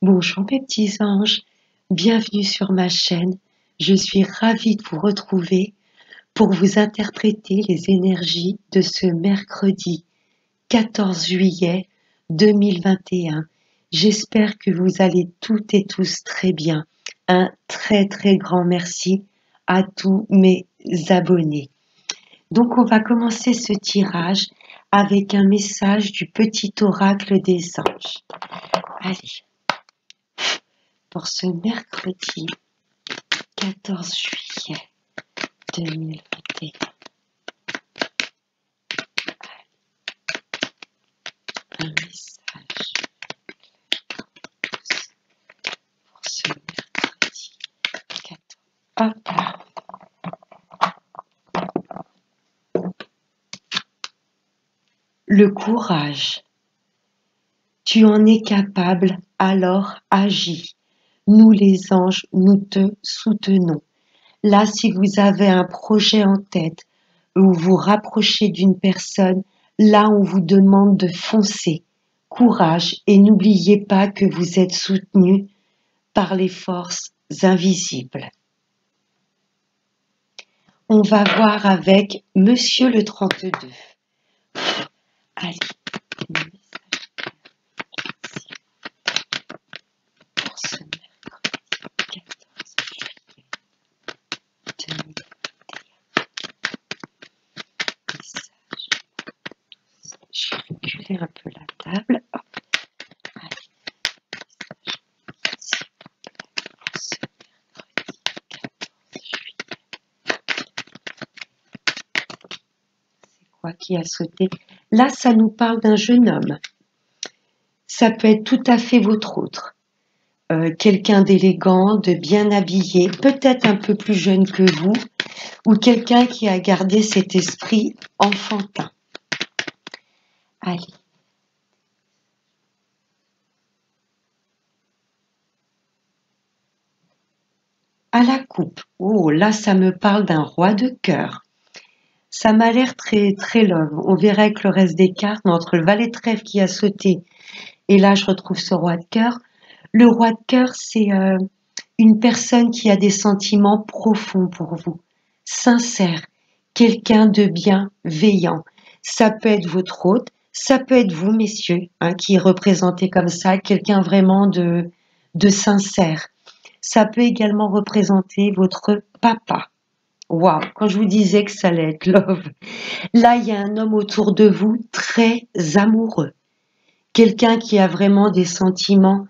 Bonjour mes petits anges, bienvenue sur ma chaîne. Je suis ravie de vous retrouver pour vous interpréter les énergies de ce mercredi 14 juillet 2021. J'espère que vous allez toutes et tous très bien. Un très grand merci à tous mes abonnés. Donc on va commencer ce tirage avec un message du petit oracle des anges. Allez. Pour ce mercredi 14 juillet 2021. Un message pour ce mercredi 14. Hop là. Le courage. Tu en es capable, alors agis. Nous les anges, nous te soutenons. Là, si vous avez un projet en tête, ou vous rapprochez d'une personne, là on vous demande de foncer. Courage et n'oubliez pas que vous êtes soutenu par les forces invisibles. On va voir avec Monsieur le 32. Allez, pour ce mercredi 14 juillet 2021. Message. Je vais reculer un peu la table. Hop. Allez. Message. Pour ce mercredi 14 juillet. C'est quoi qui a sauté? Là, ça nous parle d'un jeune homme. Ça peut être tout à fait votre autre. Quelqu'un d'élégant, de bien habillé, peut-être un peu plus jeune que vous, ou quelqu'un qui a gardé cet esprit enfantin. Allez. À la coupe. Oh, là, ça me parle d'un roi de cœur. Ça m'a l'air très love. On verra avec le reste des cartes, mais entre le valet de trèfle qui a sauté, et là, je retrouve ce roi de cœur. Le roi de cœur, c'est une personne qui a des sentiments profonds pour vous, sincères, quelqu'un de bienveillant. Ça peut être votre hôte, ça peut être vous, messieurs, hein, qui est représenté comme ça, quelqu'un vraiment de sincère. Ça peut également représenter votre papa. Waouh, quand je vous disais que ça allait être love. Là, il y a un homme autour de vous très amoureux. Quelqu'un qui a vraiment des sentiments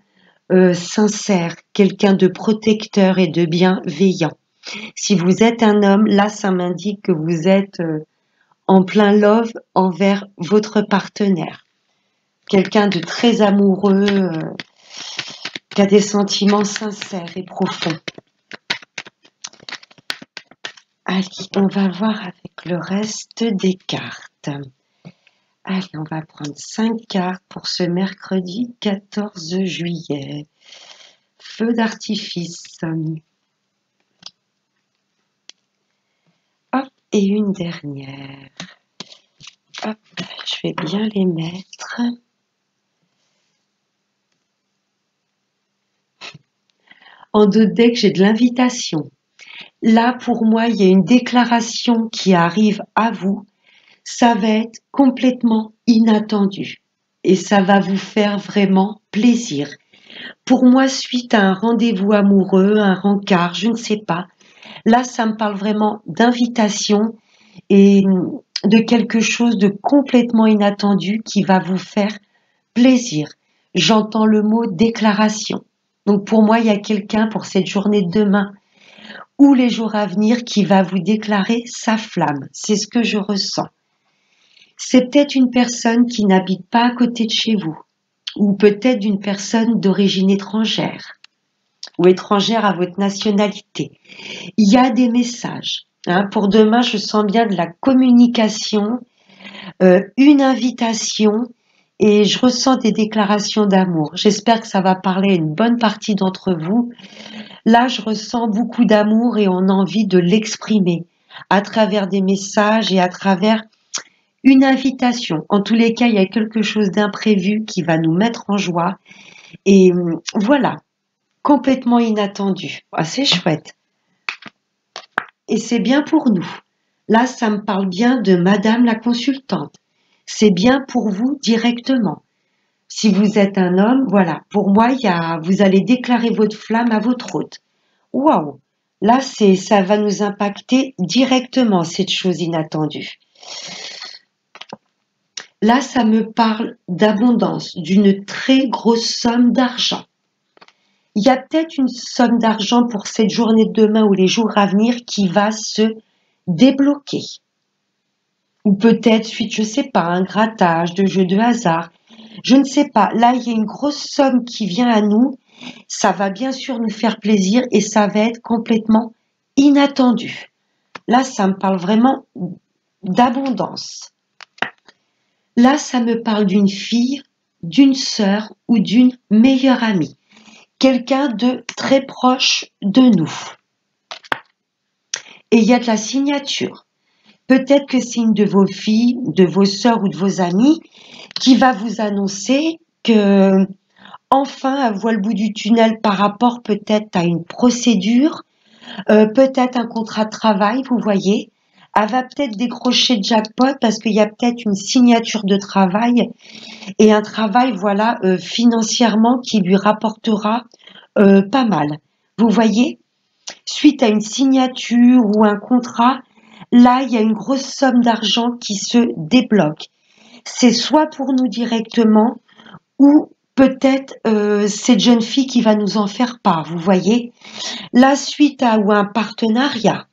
sincères, quelqu'un de protecteur et de bienveillant. Si vous êtes un homme, là, ça m'indique que vous êtes en plein love envers votre partenaire. Quelqu'un de très amoureux, qui a des sentiments sincères et profonds. Allez, on va voir avec le reste des cartes. Allez, on va prendre 5 cartes pour ce mercredi 14 juillet. Feu d'artifice. Hop, et une dernière. Hop, je vais bien les mettre. En dos de deck, j'ai de l'invitation. Là, pour moi, il y a une déclaration qui arrive à vous. Ça va être complètement inattendu. Et ça va vous faire vraiment plaisir. Pour moi, suite à un rendez-vous amoureux, un rencard, je ne sais pas. Là, ça me parle vraiment d'invitation et de quelque chose de complètement inattendu qui va vous faire plaisir. J'entends le mot déclaration. Donc pour moi, il y a quelqu'un pour cette journée de demain ou les jours à venir qui va vous déclarer sa flamme. C'est ce que je ressens. C'est peut-être une personne qui n'habite pas à côté de chez vous, ou peut-être une personne d'origine étrangère, ou étrangère à votre nationalité. Il y a des messages. Hein. Pour demain, je sens bien de la communication, une invitation, et je ressens des déclarations d'amour. J'espère que ça va parler à une bonne partie d'entre vous. Là, je ressens beaucoup d'amour et on a envie de l'exprimer à travers des messages et à travers une invitation. En tous les cas, il y a quelque chose d'imprévu qui va nous mettre en joie Et voilà, complètement inattendu. Ah, c'est chouette. Et c'est bien pour nous. Là, ça me parle bien de Madame la consultante. C'est bien pour vous directement. Si vous êtes un homme, voilà, pour moi, vous allez déclarer votre flamme à votre hôte. Waouh! Là, ça va nous impacter directement, cette chose inattendue. Là, ça me parle d'abondance, d'une très grosse somme d'argent. Il y a peut-être une somme d'argent pour cette journée de demain ou les jours à venir qui va se débloquer. Ou peut-être suite, je sais pas, un grattage, de jeux de hasard. Je ne sais pas. Là, il y a une grosse somme qui vient à nous. Ça va bien sûr nous faire plaisir et ça va être complètement inattendu. Là, ça me parle vraiment d'abondance. Là, ça me parle d'une fille, d'une sœur ou d'une meilleure amie. Quelqu'un de très proche de nous. Et il y a de la signature. Peut-être que c'est une de vos filles, de vos sœurs ou de vos amis qui va vous annoncer que enfin elle voit le bout du tunnel par rapport peut-être à une procédure, peut-être un contrat de travail, vous voyez. Elle va peut-être décrocher le jackpot parce qu'il y a peut-être une signature de travail et un travail, voilà, financièrement qui lui rapportera pas mal. Vous voyez, suite à une signature ou un contrat, là, il y a une grosse somme d'argent qui se débloque. C'est soit pour nous directement ou peut-être cette jeune fille qui va nous en faire part, vous voyez. Là, suite à ou un partenariat.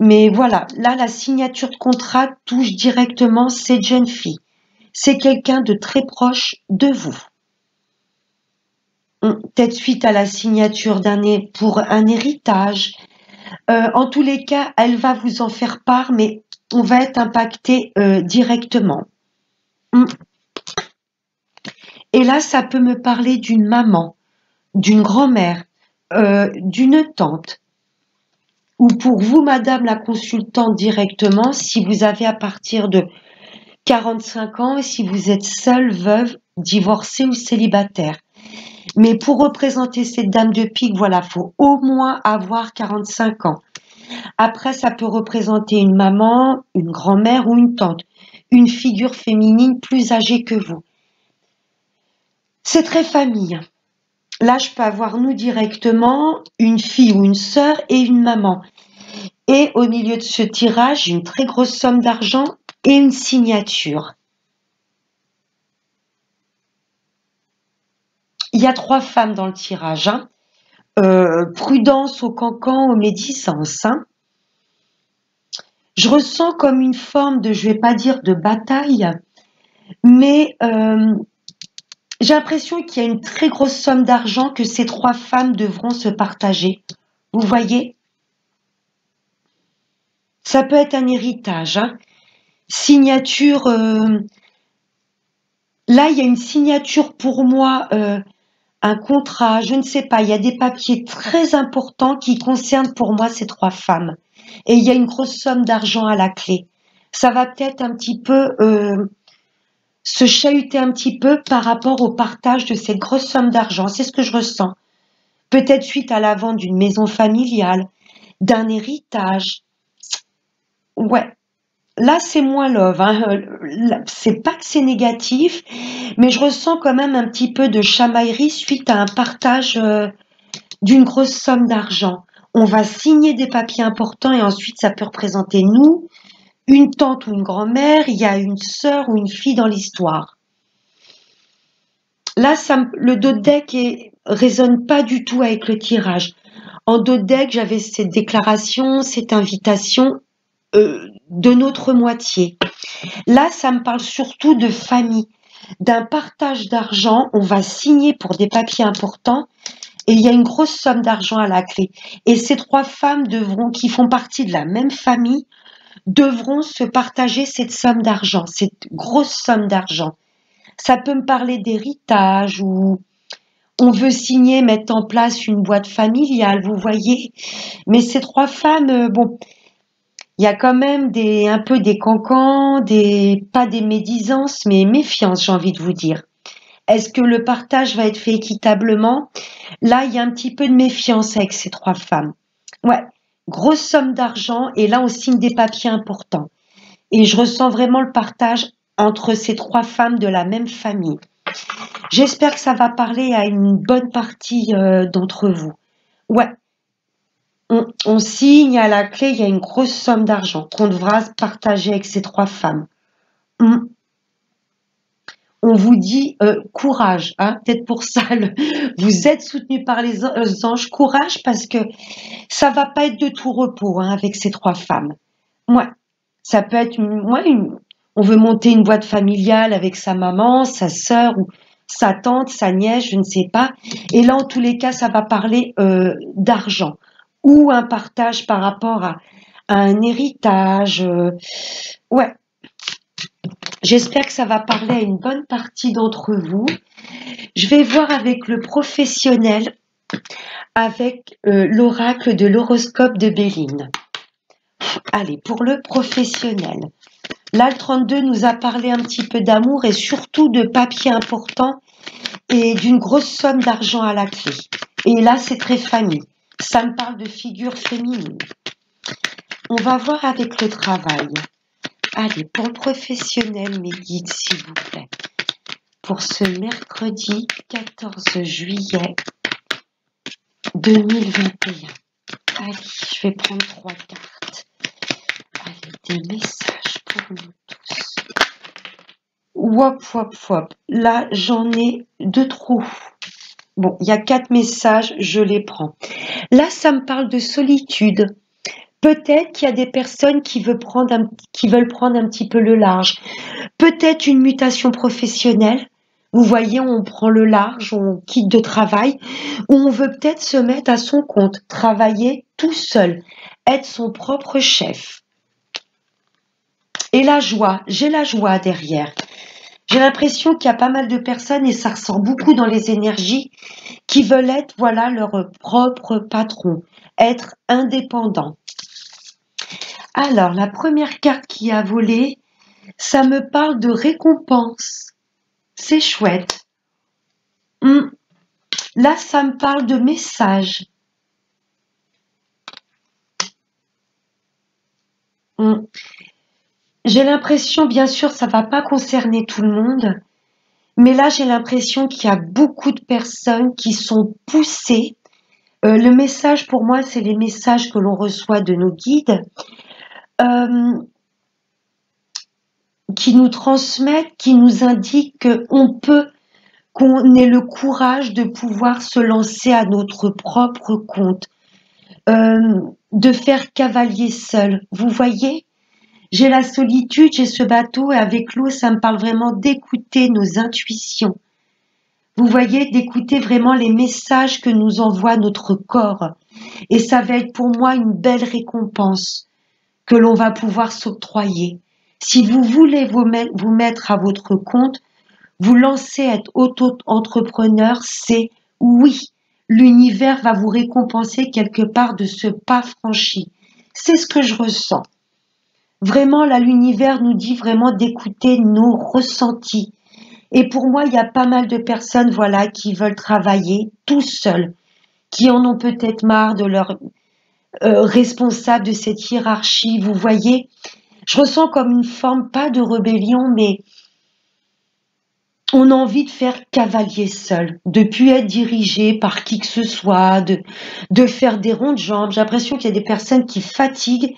Mais voilà, là, la signature de contrat touche directement cette jeune fille. C'est quelqu'un de très proche de vous. Peut-être suite à la signature pour un héritage. En tous les cas, elle va vous en faire part, mais on va être impacté directement. Et là, ça peut me parler d'une maman, d'une grand-mère, d'une tante. Ou pour vous, madame la consultante directement, si vous avez à partir de 45 ans et si vous êtes seule, veuve, divorcée ou célibataire. Mais pour représenter cette dame de pique, voilà, faut au moins avoir 45 ans. Après, ça peut représenter une maman, une grand-mère ou une tante, une figure féminine plus âgée que vous. C'est très famille. Là, je peux avoir nous directement, une fille ou une sœur et une maman. Et au milieu de ce tirage, une très grosse somme d'argent et une signature. Il y a 3 femmes dans le tirage. Hein. Prudence au cancan, aux médisances. Hein. Je ressens comme une forme de, je vais pas dire de bataille, mais j'ai l'impression qu'il y a une très grosse somme d'argent que ces 3 femmes devront se partager. Vous voyez? Ça peut être un héritage. Hein. Signature. Là, il y a une signature pour moi. Un contrat, je ne sais pas, il y a des papiers très importants qui concernent pour moi ces 3 femmes. Et il y a une grosse somme d'argent à la clé. Ça va peut-être un petit peu se chahuter un petit peu par rapport au partage de cette grosse somme d'argent. C'est ce que je ressens. Peut-être suite à la vente d'une maison familiale, d'un héritage. Ouais. Là, c'est moins love. Hein. C'est pas que c'est négatif, mais je ressens quand même un petit peu de chamaillerie suite à un partage d'une grosse somme d'argent. On va signer des papiers importants et ensuite ça peut représenter nous, une tante ou une grand-mère, il y a une sœur ou une fille dans l'histoire. Là, le dos de deck résonne pas du tout avec le tirage. En dos de deck, j'avais cette déclaration, cette invitation de notre moitié. Là, ça me parle surtout de famille, d'un partage d'argent. On va signer pour des papiers importants et il y a une grosse somme d'argent à la clé. Et ces 3 femmes qui font partie de la même famille, devront se partager cette somme d'argent, cette grosse somme d'argent. Ça peut me parler d'héritage ou on veut signer, mettre en place une boîte familiale, vous voyez. Mais ces 3 femmes, bon, il y a quand même un peu des cancans, pas des médisances, mais méfiance, j'ai envie de vous dire. Est-ce que le partage va être fait équitablement? Là, il y a un petit peu de méfiance avec ces trois femmes. Ouais, grosse somme d'argent et là, on signe des papiers importants. Et je ressens vraiment le partage entre ces trois femmes de la même famille. J'espère que ça va parler à une bonne partie d'entre vous. Ouais, on signe à la clé, il y a une grosse somme d'argent qu'on devra partager avec ces trois femmes. On vous dit courage, hein, peut-être pour ça, vous êtes soutenu par les anges, courage parce que ça va pas être de tout repos hein, avec ces trois femmes. Ouais, ça peut être on veut monter une boîte familiale avec sa maman, sa sœur ou sa tante, sa nièce, je ne sais pas. Et là, en tous les cas, ça va parler d'argent ou un partage par rapport à un héritage. Ouais, j'espère que ça va parler à une bonne partie d'entre vous. Je vais voir avec le professionnel, avec l'oracle de l'horoscope de Béline. Allez, pour le professionnel. Là, le 32 nous a parlé un petit peu d'amour et surtout de papiers importants et d'une grosse somme d'argent à la clé. Et là, c'est très famille. Ça me parle de figure féminine. On va voir avec le travail. Allez, pour le professionnel, mes guides, s'il vous plaît. Pour ce mercredi 14 juillet 2021. Allez, je vais prendre 3 cartes. Allez, des messages pour nous tous. Wop, wop, wop. Là, j'en ai 2 trous. Bon, il y a 4 messages, je les prends. Là, ça me parle de solitude. Peut-être qu'il y a des personnes qui veulent prendre un petit peu le large. Peut-être une mutation professionnelle. Vous voyez, on prend le large, on quitte de travail, ou on veut peut-être se mettre à son compte, travailler tout seul, être son propre chef. Et la joie, j'ai la joie derrière. J'ai l'impression qu'il y a pas mal de personnes, et ça ressort beaucoup dans les énergies, qui veulent être, voilà, leur propre patron, être indépendant. Alors, la première carte qui a volé, ça me parle de récompense. C'est chouette. Là, ça me parle de message. J'ai l'impression, bien sûr, ça va pas concerner tout le monde, mais là, j'ai l'impression qu'il y a beaucoup de personnes qui sont poussées. Le message, pour moi, c'est les messages que l'on reçoit de nos guides, qui nous transmettent, qui nous indiquent qu'on ait le courage de pouvoir se lancer à notre propre compte, de faire cavalier seul. Vous voyez, j'ai la solitude, j'ai ce bateau et avec l'eau, ça me parle vraiment d'écouter nos intuitions. Vous voyez, d'écouter vraiment les messages que nous envoie notre corps. Et ça va être pour moi une belle récompense que l'on va pouvoir s'octroyer. Si vous voulez vous mettre à votre compte, vous lancer, être auto-entrepreneur, c'est oui, l'univers va vous récompenser quelque part de ce pas franchi. C'est ce que je ressens. Vraiment, là, l'univers nous dit vraiment d'écouter nos ressentis. Et pour moi, il y a pas mal de personnes, voilà, qui veulent travailler tout seuls, qui en ont peut-être marre de leur responsable de cette hiérarchie. Vous voyez, je ressens comme une forme, pas de rébellion, mais on a envie de faire cavalier seul, de plus être dirigé par qui que ce soit, de faire des ronds de jambes. J'ai l'impression qu'il y a des personnes qui fatiguent,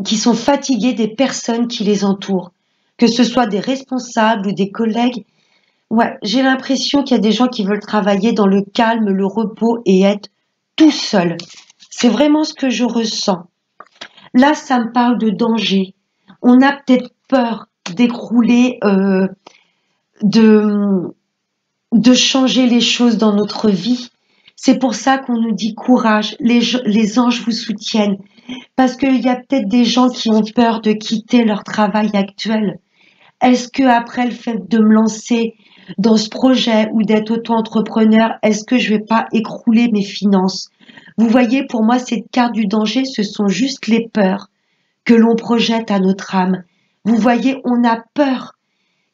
qui sont fatiguées des personnes qui les entourent, que ce soit des responsables ou des collègues. Ouais, j'ai l'impression qu'il y a des gens qui veulent travailler dans le calme, le repos et être tout seul. C'est vraiment ce que je ressens. Là, ça me parle de danger. On a peut-être peur d'écrouler, de changer les choses dans notre vie. C'est pour ça qu'on nous dit courage, les anges vous soutiennent. Parce qu'il y a peut-être des gens qui ont peur de quitter leur travail actuel. Est-ce que après le fait de me lancer dans ce projet ou d'être auto-entrepreneur, est-ce que je vais pas écrouler mes finances? Vous voyez, pour moi, cette carte du danger, ce sont juste les peurs que l'on projette à notre âme. Vous voyez, on a peur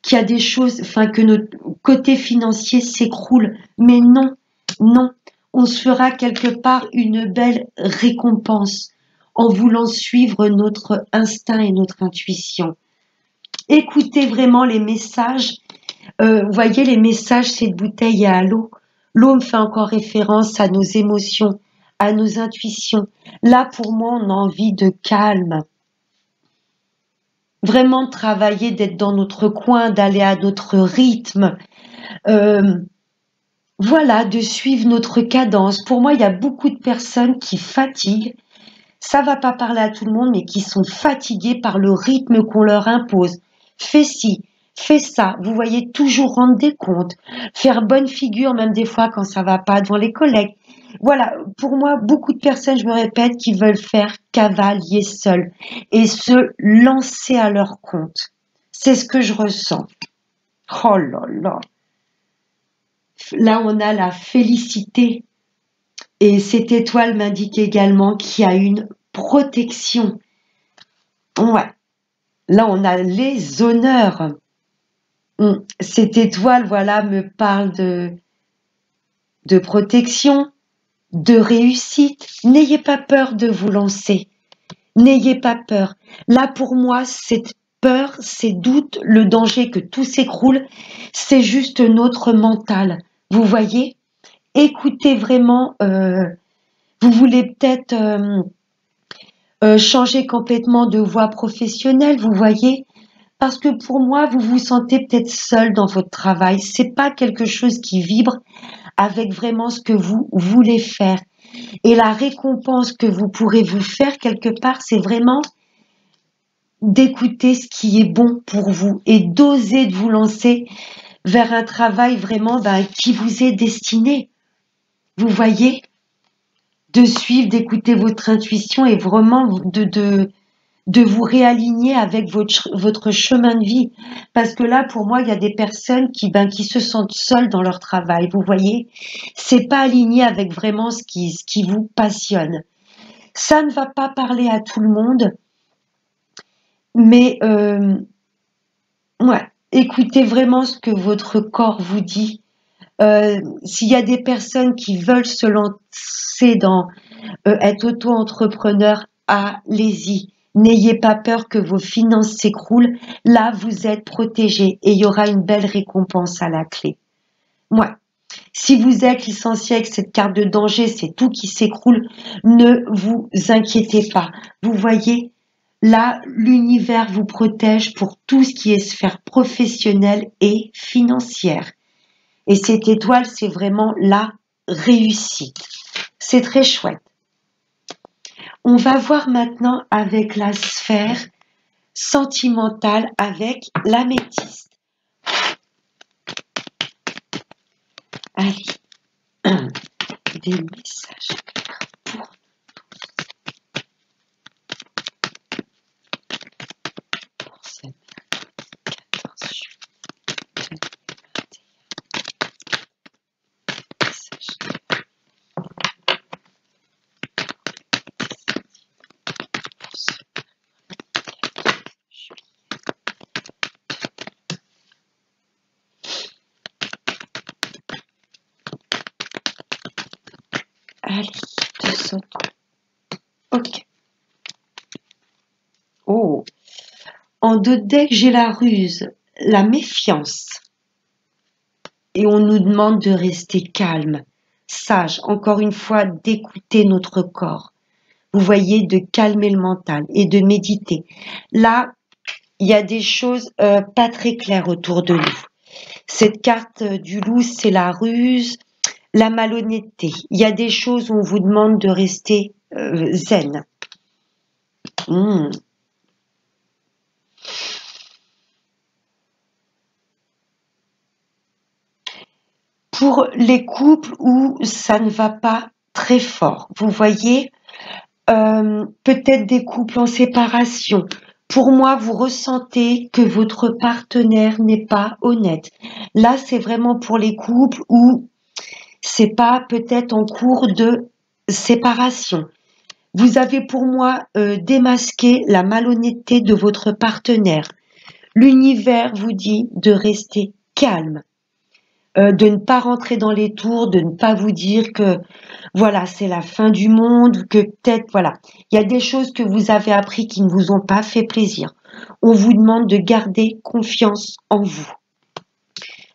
qu'il y a des choses, enfin que notre côté financier s'écroule. Mais non, non, on se fera quelque part une belle récompense en voulant suivre notre instinct et notre intuition. Écoutez vraiment les messages. Vous voyez, les messages, cette bouteille à l'eau. L'eau me fait encore référence à nos émotions, à nos intuitions. Là, pour moi, on a envie de calme. Vraiment travailler, d'être dans notre coin, d'aller à notre rythme. Voilà, de suivre notre cadence. Pour moi, il y a beaucoup de personnes qui fatiguent. Ça va pas parler à tout le monde, mais qui sont fatiguées par le rythme qu'on leur impose. Fais ci, fais ça. Vous voyez, toujours rendre des comptes, faire bonne figure, même des fois quand ça va pas devant les collègues. Voilà, pour moi, beaucoup de personnes, je me répète, qui veulent faire cavalier seul et se lancer à leur compte. C'est ce que je ressens. Oh là là. Là, on a la félicité. Et cette étoile m'indique également qu'il y a une protection. Ouais. Là, on a les honneurs. Cette étoile, voilà, me parle de protection, de réussite. N'ayez pas peur de vous lancer. N'ayez pas peur. Là, pour moi, cette peur, ces doutes, le danger que tout s'écroule, c'est juste notre mental. Vous voyez? Écoutez vraiment, vous voulez peut-être changer complètement de voie professionnelle, vous voyez? Parce que pour moi, vous vous sentez peut-être seul dans votre travail. C'est pas quelque chose qui vibre avec vraiment ce que vous voulez faire. Et la récompense que vous pourrez vous faire quelque part, c'est vraiment d'écouter ce qui est bon pour vous et d'oser de vous lancer vers un travail vraiment qui vous est destiné. Vous voyez? De suivre, d'écouter votre intuition et vraiment de vous réaligner avec votre chemin de vie. Parce que là, pour moi, il y a des personnes qui se sentent seules dans leur travail. Vous voyez? C'est pas aligné avec vraiment ce qui vous passionne. Ça ne va pas parler à tout le monde, mais ouais, écoutez vraiment ce que votre corps vous dit. S'il y a des personnes qui veulent se lancer dans être auto-entrepreneur, allez-y. N'ayez pas peur que vos finances s'écroulent. Là, vous êtes protégé et il y aura une belle récompense à la clé. Ouais. Si vous êtes licencié avec cette carte de danger, c'est tout qui s'écroule, ne vous inquiétez pas. Vous voyez, là, l'univers vous protège pour tout ce qui est sphère professionnelle et financière. Et cette étoile, c'est vraiment la réussite. C'est très chouette. On va voir maintenant avec la sphère sentimentale avec l'améthyste. Allez, des messages pour ce mercredi 14 juillet 2021. Message pour ce mercredi 14 juillet. Allez, 2 autres. Ok. Oh, en 2 decks, j'ai la ruse, la méfiance. Et on nous demande de rester calme, sage, encore une fois, d'écouter notre corps. Vous voyez, de calmer le mental et de méditer. Là, il y a des choses pas très claires autour de nous. Cette carte du loup, c'est la ruse, la malhonnêteté. Il y a des choses où on vous demande de rester zen. Pour les couples où ça ne va pas très fort, vous voyez, peut-être des couples en séparation. Pour moi, vous ressentez que votre partenaire n'est pas honnête. Là, c'est vraiment pour les couples où c'est pas peut-être en cours de séparation. Vous avez pour moi démasqué la malhonnêteté de votre partenaire. L'univers vous dit de rester calme, de ne pas rentrer dans les tours, de ne pas vous dire que voilà, c'est la fin du monde, que peut-être, voilà, il y a des choses que vous avez appris qui ne vous ont pas fait plaisir. On vous demande de garder confiance en vous.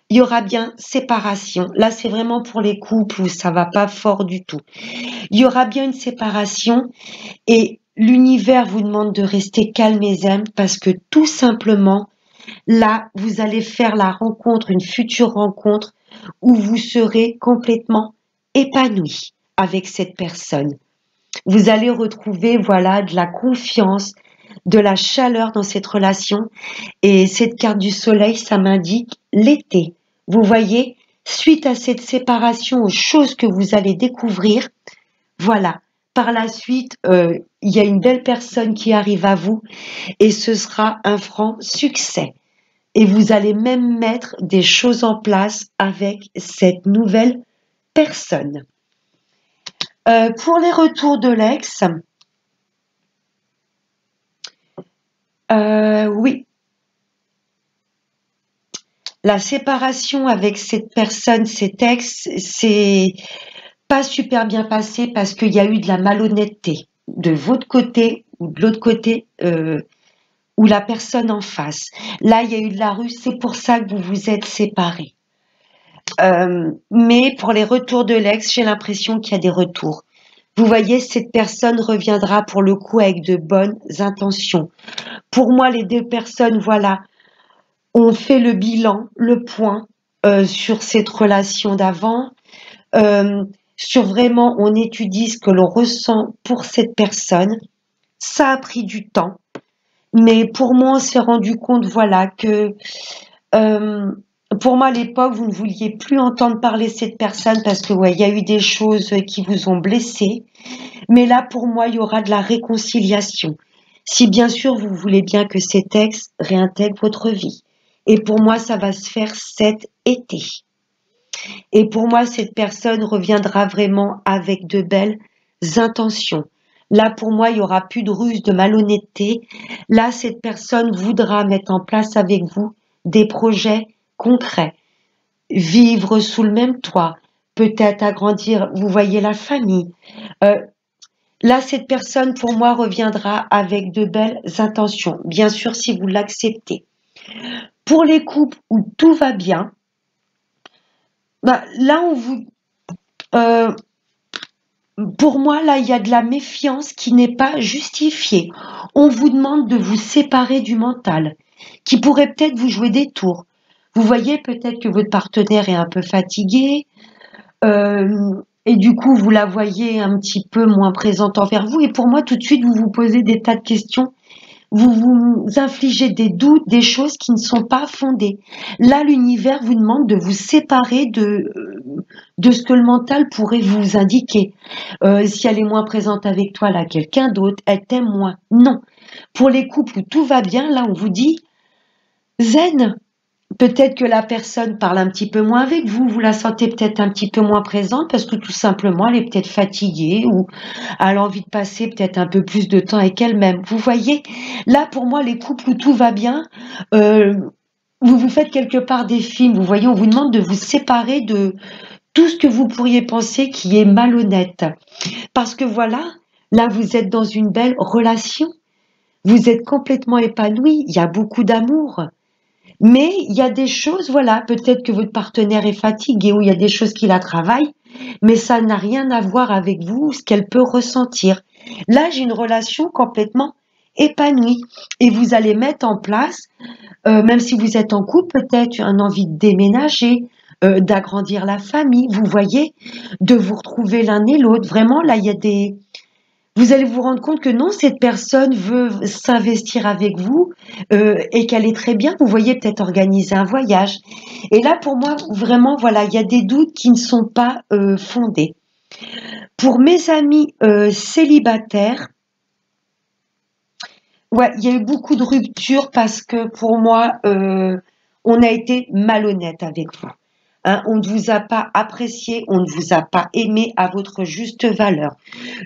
Il y aura bien séparation. Là, c'est vraiment pour les couples où ça va pas fort du tout. Il y aura bien une séparation et l'univers vous demande de rester calme et zen parce que tout simplement, là, vous allez faire la rencontre, une future rencontre où vous serez complètement épanoui avec cette personne. Vous allez retrouver, voilà, de la confiance, de la chaleur dans cette relation. Et cette carte du soleil, ça m'indique l'été. Vous voyez, suite à cette séparation, aux choses que vous allez découvrir, voilà. Par la suite, il y a une belle personne qui arrive à vous et ce sera un franc succès. Et vous allez même mettre des choses en place avec cette nouvelle personne. Pour les retours de l'ex, oui, la séparation avec cette personne, cet ex, c'est pas super bien passé parce qu'il y a eu de la malhonnêteté de votre côté ou de l'autre côté ou la personne en face. Là, il y a eu de la ruse, c'est pour ça que vous vous êtes séparés. Mais pour les retours de l'ex, j'ai l'impression qu'il y a des retours. Vous voyez, cette personne reviendra pour le coup avec de bonnes intentions. Pour moi, les deux personnes, voilà, ont fait le bilan, le point sur cette relation d'avant. Sur vraiment, on étudie ce que l'on ressent pour cette personne. Ça a pris du temps. Mais pour moi, on s'est rendu compte, voilà, que pour moi, à l'époque, vous ne vouliez plus entendre parler de cette personne parce que, ouais, il y a eu des choses qui vous ont blessé. Mais là, pour moi, il y aura de la réconciliation. Si bien sûr, vous voulez bien que cet ex réintègre votre vie. Et pour moi, ça va se faire cet été. Et pour moi, cette personne reviendra vraiment avec de belles intentions. Là, pour moi, il n'y aura plus de ruse, de malhonnêteté. Là, cette personne voudra mettre en place avec vous des projets concrets. Vivre sous le même toit, peut-être agrandir, vous voyez, la famille. Là, cette personne, pour moi, reviendra avec de belles intentions. Bien sûr, si vous l'acceptez. Pour les couples où tout va bien, bah, là, pour moi, là, il y a de la méfiance qui n'est pas justifiée. On vous demande de vous séparer du mental, qui pourrait peut-être vous jouer des tours. Vous voyez peut-être que votre partenaire est un peu fatigué, et du coup, vous la voyez un petit peu moins présente envers vous. Et pour moi, tout de suite, vous vous posez des tas de questions. Vous vous infligez des doutes, des choses qui ne sont pas fondées. Là, l'univers vous demande de vous séparer de ce que le mental pourrait vous indiquer. Si elle est moins présente avec toi, là, quelqu'un d'autre, elle t'aime moins. Non. Pour les couples où tout va bien, là, on vous dit zen. Peut-être que la personne parle un petit peu moins avec vous, vous la sentez peut-être un petit peu moins présente parce que tout simplement elle est peut-être fatiguée ou elle a envie de passer peut-être un peu plus de temps avec elle-même. Vous voyez, là pour moi les couples où tout va bien, vous vous faites quelque part des films, vous voyez, on vous demande de vous séparer de tout ce que vous pourriez penser qui est malhonnête. Parce que voilà, là vous êtes dans une belle relation, vous êtes complètement épanoui, il y a beaucoup d'amour. Mais il y a des choses, voilà, peut-être que votre partenaire est fatigué ou il y a des choses qui la travaillent, mais ça n'a rien à voir avec vous, ce qu'elle peut ressentir. Là, j'ai une relation complètement épanouie et vous allez mettre en place, même si vous êtes en couple, peut-être une envie de déménager, d'agrandir la famille, vous voyez, de vous retrouver l'un et l'autre. Vraiment, là, il y a des... Vous allez vous rendre compte que non, cette personne veut s'investir avec vous et qu'elle est très bien. Vous voyez peut-être organiser un voyage. Et là, pour moi, vraiment, voilà, il y a des doutes qui ne sont pas fondés. Pour mes amis célibataires, ouais, il y a eu beaucoup de ruptures parce que pour moi, on a été malhonnête avec vous. Hein, on ne vous a pas apprécié, on ne vous a pas aimé à votre juste valeur.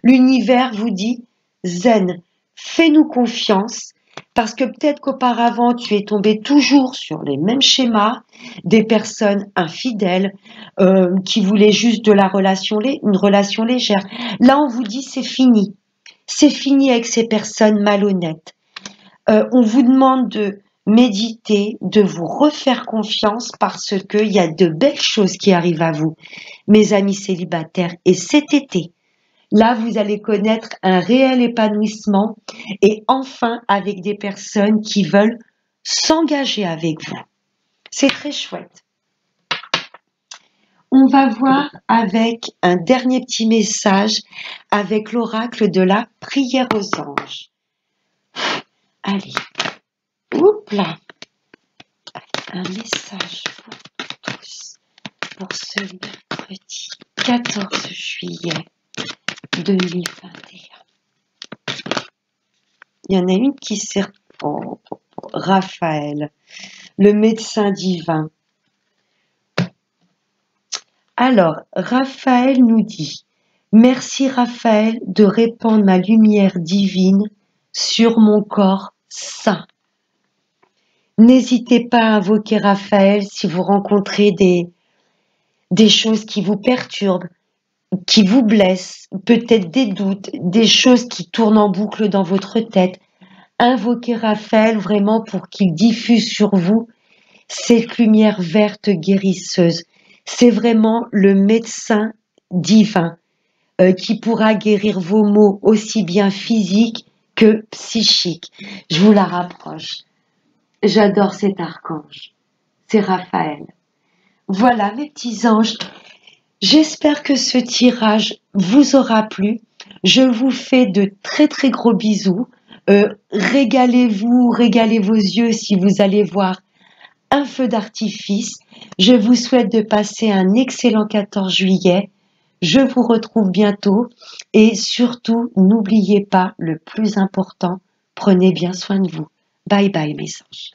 L'univers vous dit, zen, fais-nous confiance, Parce que peut-être qu'auparavant, tu es tombé toujours sur les mêmes schémas, des personnes infidèles qui voulaient juste de la relation, une relation légère. Là, on vous dit c'est fini. C'est fini avec ces personnes malhonnêtes. On vous demande de méditer, de vous refaire confiance parce qu'il y a de belles choses qui arrivent à vous, mes amis célibataires. Et cet été, là, vous allez connaître un réel épanouissement et enfin avec des personnes qui veulent s'engager avec vous. C'est très chouette. On va voir avec un dernier petit message avec l'oracle de la prière aux anges. Allez, oups là, un message pour tous pour ce mercredi 14 juillet 2021. Il y en a une qui sert pour Raphaël, le médecin divin. Alors, Raphaël nous dit « Merci Raphaël de répandre ma lumière divine sur mon corps sain. » N'hésitez pas à invoquer Raphaël si vous rencontrez des choses qui vous perturbent, qui vous blessent, peut-être des doutes, des choses qui tournent en boucle dans votre tête. Invoquez Raphaël vraiment pour qu'il diffuse sur vous cette lumière verte guérisseuse. C'est vraiment le médecin divin qui pourra guérir vos maux aussi bien physiques que psychiques. Je vous la rapproche. J'adore cet archange. C'est Raphaël. Voilà mes petits anges. J'espère que ce tirage vous aura plu. Je vous fais de très très gros bisous. Régalez-vous, régalez vos yeux si vous allez voir un feu d'artifice. Je vous souhaite de passer un excellent 14 juillet. Je vous retrouve bientôt et surtout, n'oubliez pas le plus important, prenez bien soin de vous. Bye bye mes anges.